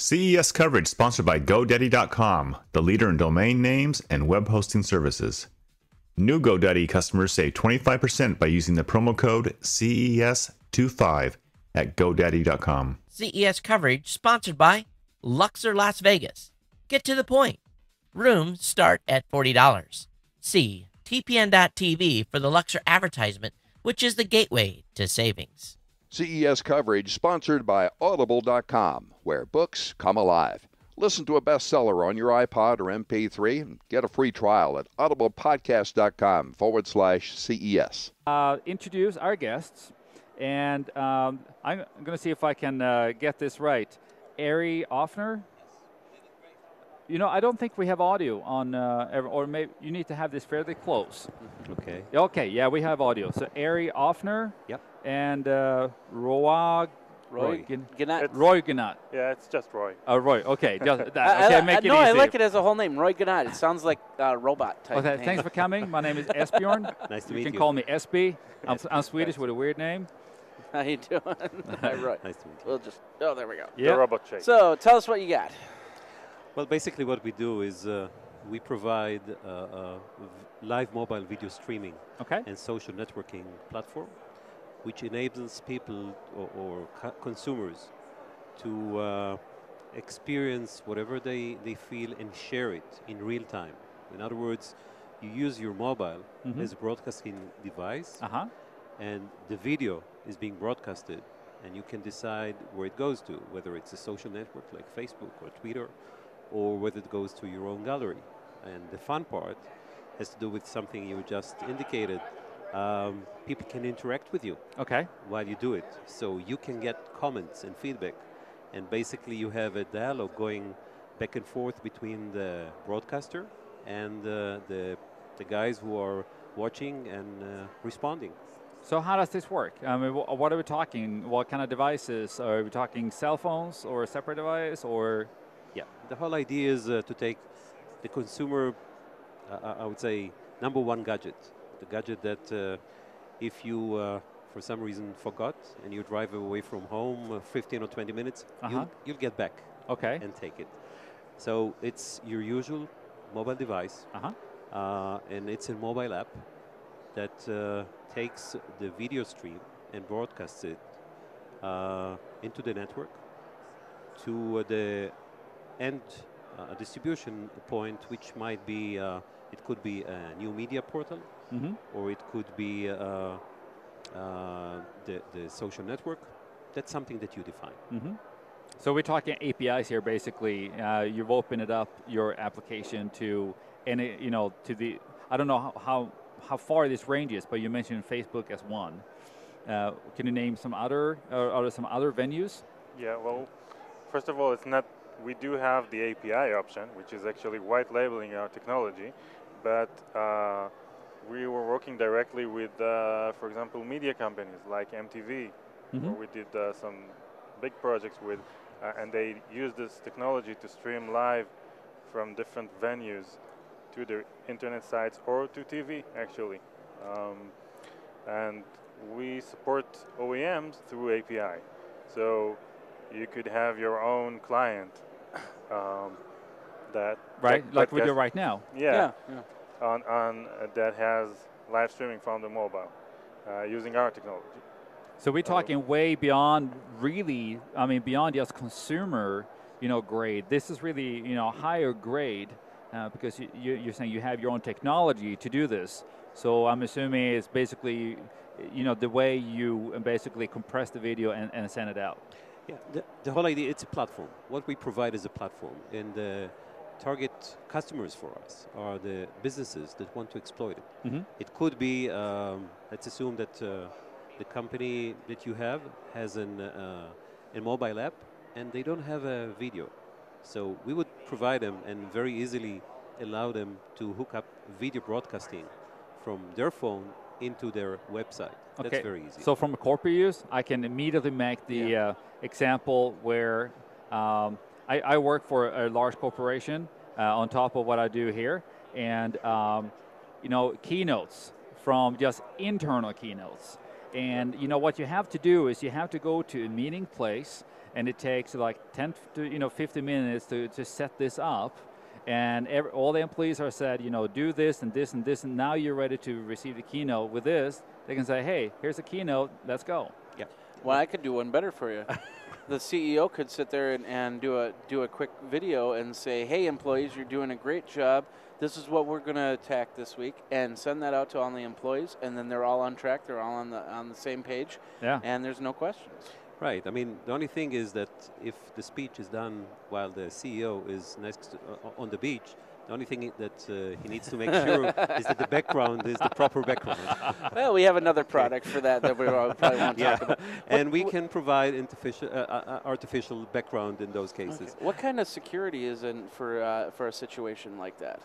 CES coverage sponsored by GoDaddy.com, the leader in domain names and web hosting services. New GoDaddy customers save 25% by using the promo code CES25 at GoDaddy.com. CES coverage sponsored by Luxor Las Vegas. Get to the point. Rooms start at $40. See TPN.TV for the Luxor advertisement, which is the gateway to savings. CES coverage sponsored by Audible.com, where books come alive. Listen to a bestseller on your iPod or MP3 and get a free trial at audiblepodcast.com/CES. Introduce our guests, and I'm going to see if I can get this right. Ari Offner. You know, I don't think we have audio on, or maybe you need to have this fairly close. Okay. Okay, yeah, we have audio. So Ari Offner. Yep. And Roy Gannat. Yeah, it's just Roy. Oh, Roy. Okay. Just that. Okay, make it easy. I like it as a whole name, Roy Gannat. It sounds like a robot type. Okay, name. thanks for coming. My name is Esbjorn. Nice to meet you. You can call me SB. I'm Swedish with a weird name. How you doing? Right. Nice to meet you. We'll just. Oh, there we go. Yeah. The robot shape. So tell us what you got. Well, basically what we do is we provide live mobile video streaming and social networking platform, which enables people or consumers to experience whatever they feel and share it in real time. In other words, you use your mobile as a broadcasting device, and the video is being broadcasted, and you can decide where it goes to, whether it's a social network like Facebook or Twitter, or whether it goes to your own gallery. And the fun part has to do with something you just indicated. People can interact with you while you do it. So you can get comments and feedback. And basically you have a dialogue going back and forth between the broadcaster and the guys who are watching and responding. So how does this work? I mean, what are we talking? What kind of devices? Are we talking cell phones or a separate device or? Yeah, the whole idea is to take the consumer, I would say, number one gadget. The gadget that if you, for some reason, forgot and you drive away from home 15 or 20 minutes, you'll get back and take it. So it's your usual mobile device, and it's a mobile app that takes the video stream and broadcasts it into the network to the end distribution point, which might be, it could be a new media portal, or it could be the social network. That's something that you define. So we're talking APIs here, basically. You've opened it up, your application to any, to the, I don't know how far this ranges, but you mentioned Facebook as one. Can you name some other, are there some other venues? Yeah, well, first of all, it's not. We do have the API option, which is actually white labeling our technology, but we were working directly with, for example, media companies like MTV, where we did some big projects with, and they use this technology to stream live from different venues to their internet sites or to TV, actually. And we support OEMs through API. So you could have your own client that like we do right now. On that has live streaming from the mobile using our technology. So we're talking way beyond, really, I mean, beyond just consumer, grade. This is really, higher grade because you're saying you have your own technology to do this. So I'm assuming it's basically, the way you basically compress the video and send it out. Yeah, the whole idea, it's a platform. What we provide is a platform, and the target customers for us are the businesses that want to exploit it. It could be, let's assume that the company that you have has a mobile app, and they don't have a video. So we would provide them and very easily allow them to hook up video broadcasting from their phone into their website. That's very easy. So from a corporate use, I can immediately make the example where I work for a large corporation on top of what I do here, and keynotes from just internal keynotes. And what you have to do is you have to go to a meeting place and it takes like 10 to 50 minutes to set this up. And all the employees are said, do this and this and this, and now you're ready to receive the keynote. With this, they can say, hey, here's a keynote, let's go. Yeah. Well, I could do one better for you. The CEO could sit there and do a quick video and say, hey, employees, you're doing a great job. This is what we're going to attack this week, and send that out to all the employees, and then they're all on track. They're all on the same page, and there's no questions. Right. I mean, the only thing is that if the speech is done while the CEO is next on the beach, the only thing that he needs to make sure is that the background is the proper background. Well, we have another product for that we probably won't talk about. And we can provide artificial background in those cases. Okay. What kind of security is in for a situation like that?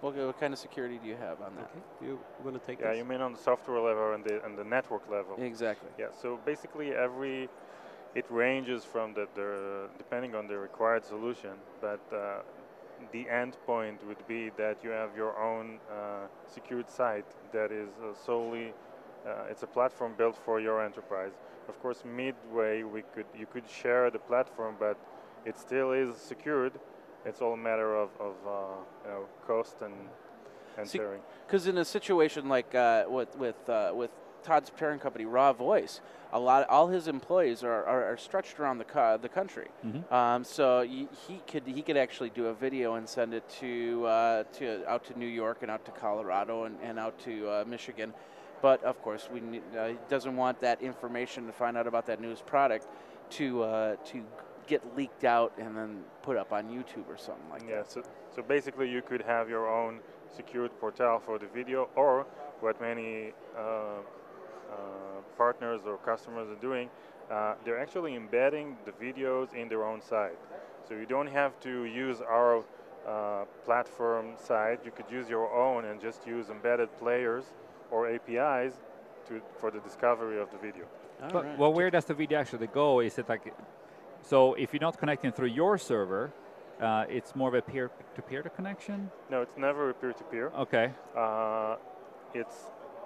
What kind of security do you have on that? Okay. You want to take Yeah, this? you mean on the software level and the network level. Exactly. Yeah, so basically it ranges from depending on the required solution, but the end point would be that you have your own secured site that is solely, it's a platform built for your enterprise. Of course, midway you could share the platform, but it still is secured. It's all a matter of cost and sharing. Because in a situation like with Todd's parent company, Raw Voice, all his employees are stretched around the country. Mm-hmm. So he could actually do a video and send it out to New York and out to Colorado and out to Michigan. But of course, he doesn't want that information to find out about that newest product to get leaked out and then put up on YouTube or something like that. So basically you could have your own secured portal for the video, or what many partners or customers are doing, they're actually embedding the videos in their own site. So you don't have to use our platform site. You could use your own and just use embedded players or APIs for the discovery of the video. But, well, where does the video actually go? Is it like, so if you're not connecting through your server, it's more of a peer-to-peer connection? No, it's never a peer-to-peer. Okay.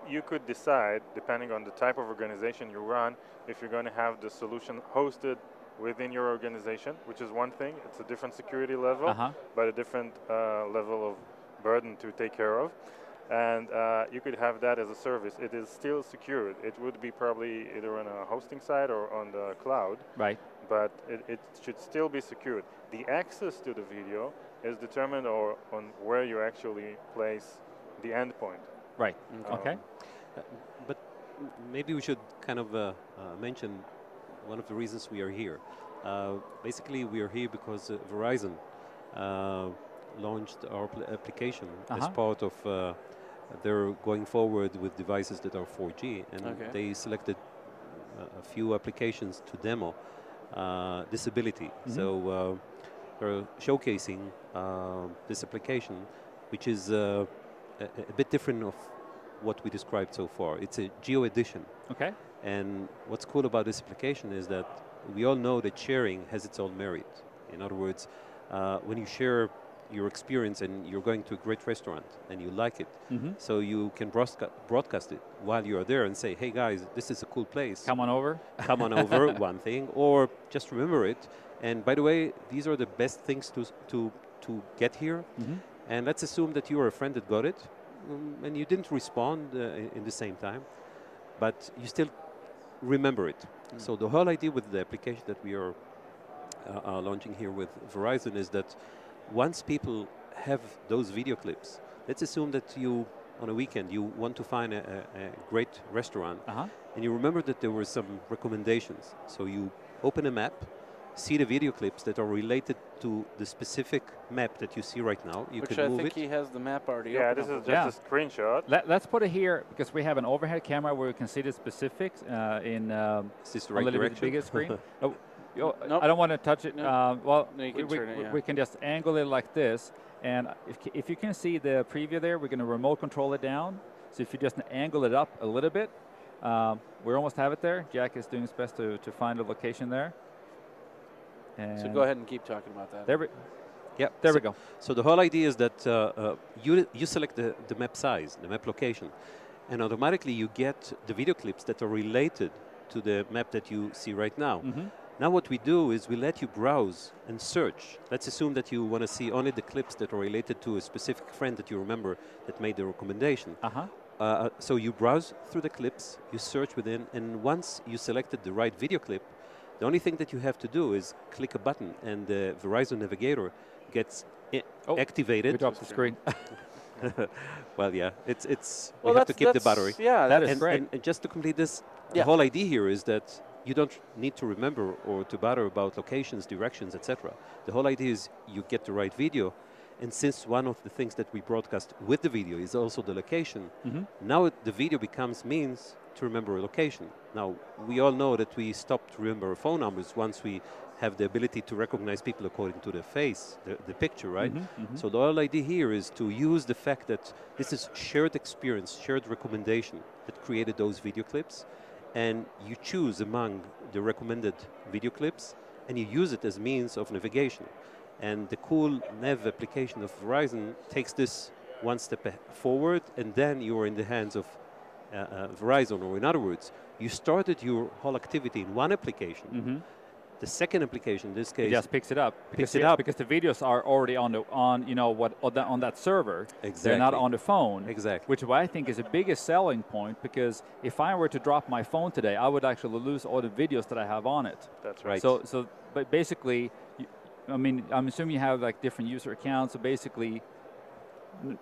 You could decide, depending on the type of organization you run, if you're going to have the solution hosted within your organization, which is one thing. It's a different security level, but a different level of burden to take care of. And you could have that as a service. It is still secured. It would be probably either on a hosting site or on the cloud. Right. But it should still be secured. The access to the video is determined on where you actually place the endpoint. Right. Okay. But maybe we should kind of mention one of the reasons we are here. Basically, we are here because Verizon launched our application as part of they're going forward with devices that are 4G, and they selected a few applications to demo disability. So they're showcasing this application, which is a bit different of what we described so far. It's a geo edition. Okay. And what's cool about this application is that we all know that sharing has its own merit. In other words, when you share your experience and you're going to a great restaurant and you like it, so you can broadcast it while you are there and say, hey guys, this is a cool place. Come on over. Come on over, one thing, or just remember it. And by the way, these are the best things to get here. And let's assume that you are a friend that got it, and you didn't respond in the same time, but you still remember it. So the whole idea with the application that we are launching here with Verizon is that once people have those video clips, let's assume that you, on a weekend, you want to find a great restaurant, and you remember that there were some recommendations. So you open a map, see the video clips that are related to the specific map that you see right now. You Which can I move think it. he has the map already. Yeah, this is just a screenshot. Let's put it here because we have an overhead camera where we can see the specifics in Is this the a right little bit direction? bigger screen. Nope. I don't want to touch it. No. Well, No, you can turn it, yeah. we can just angle it like this. And if you can see the preview there, we're going to remote control it down. So if you just angle it up a little bit, we almost have it there. Jack is doing his best to find a location there. And So go ahead and keep talking about that. There we, Yeah, there we go. So the whole idea is that you select the map size, the map location, and automatically you get the video clips that are related to the map that you see right now. Now what we do is we let you browse and search. Let's assume that you want to see only the clips that are related to a specific friend that you remember that made the recommendation. So you browse through the clips, you search within, and once you selected the right video clip, the only thing that you have to do is click a button, and the Verizon Navigator gets activated. We dropped the screen. Well, yeah, we have to keep the battery. Yeah, that is great. And just to complete this, the whole idea here is that you don't need to remember or to bother about locations, directions, etc. The whole idea is you get the right video, and since one of the things that we broadcast with the video is also the location, now the video becomes means to remember a location. Now, we all know that we stopped to remember phone numbers once we have the ability to recognize people according to their face, the picture, right? So the whole idea here is to use the fact that this is shared experience, shared recommendation that created those video clips, and you choose among the recommended video clips, and you use it as means of navigation. And the cool Nav application of Verizon takes this one step forward, and then you're in the hands of Verizon, or in other words, you started your whole activity in one application. The second application, in this case, it just picks it up. Because the videos are already on that server. Exactly. They're not on the phone. Exactly. Which I think is the biggest selling point, because if I were to drop my phone today, I would actually lose all the videos that I have on it. That's right. So but basically, I mean, I'm assuming you have like different user accounts. So basically,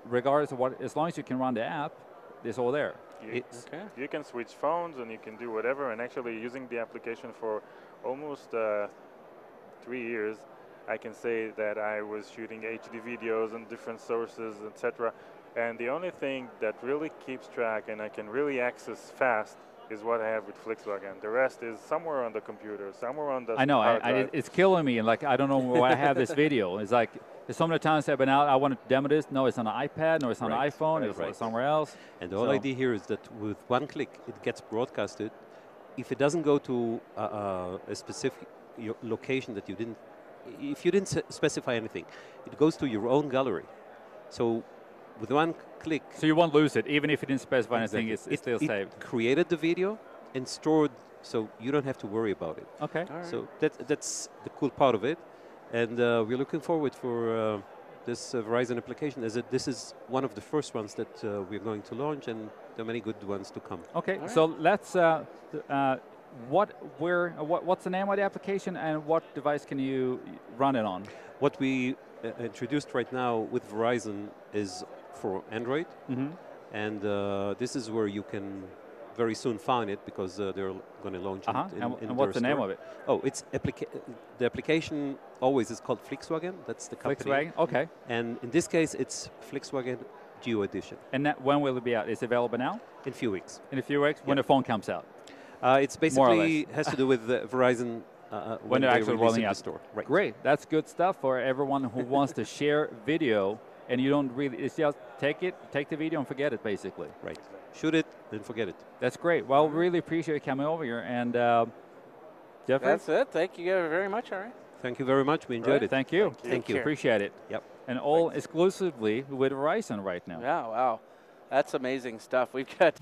regardless of what, as long as you can run the app, it's all there. You can switch phones and you can do whatever. And actually, using the application for almost 3 years, I can say that I was shooting HD videos on different sources, etc. And the only thing that really keeps track and I can really access fast is what I have with Flixwagon. The rest is somewhere on the computer, somewhere on the. I know. It's killing me. Like, I don't know where I have this video. It's like, there's so many times I've been out, I want to demo this. No, it's on an iPad. No, it's on an iPhone. It's somewhere else. And the whole idea here is that with one click, it gets broadcasted. If it doesn't go to a specific location that you didn't, if you didn't specify anything, it goes to your own gallery. So with one click. So you won't lose it, even if you didn't specify anything, it's still saved. It created the video and stored, so you don't have to worry about it. Okay. All right. So that's the cool part of it. And we're looking forward for this Verizon application, as this is one of the first ones that we're going to launch, and there are many good ones to come. Okay, so let's, what's the name of the application, and what device can you run it on? What we introduced right now with Verizon is for Android, and this is where you can very soon find it, because they're going to launch it in and what's the name store. of it? Oh, it's the application always is called Flixwagon. That's the company. Flixwagon, okay. And in this case, it's Flixwagon Geo Edition. And when will it be out? Is it available now? In a few weeks. In a few weeks, when the phone comes out? It's basically has to do with Verizon when they're actually rolling out the store. Right. Great, that's good stuff for everyone who wants to share video, and you don't really, it's just take the video and forget it, basically. Right. Shoot it, then forget it. That's great. Well, really appreciate you coming over here. And Jeffrey? That's it. Thank you very much, all right. Thank you very much. We enjoyed it. Thank you. Thank you. Appreciate it. Yep. And all exclusively with Verizon right now. Yeah, wow. That's amazing stuff. We've got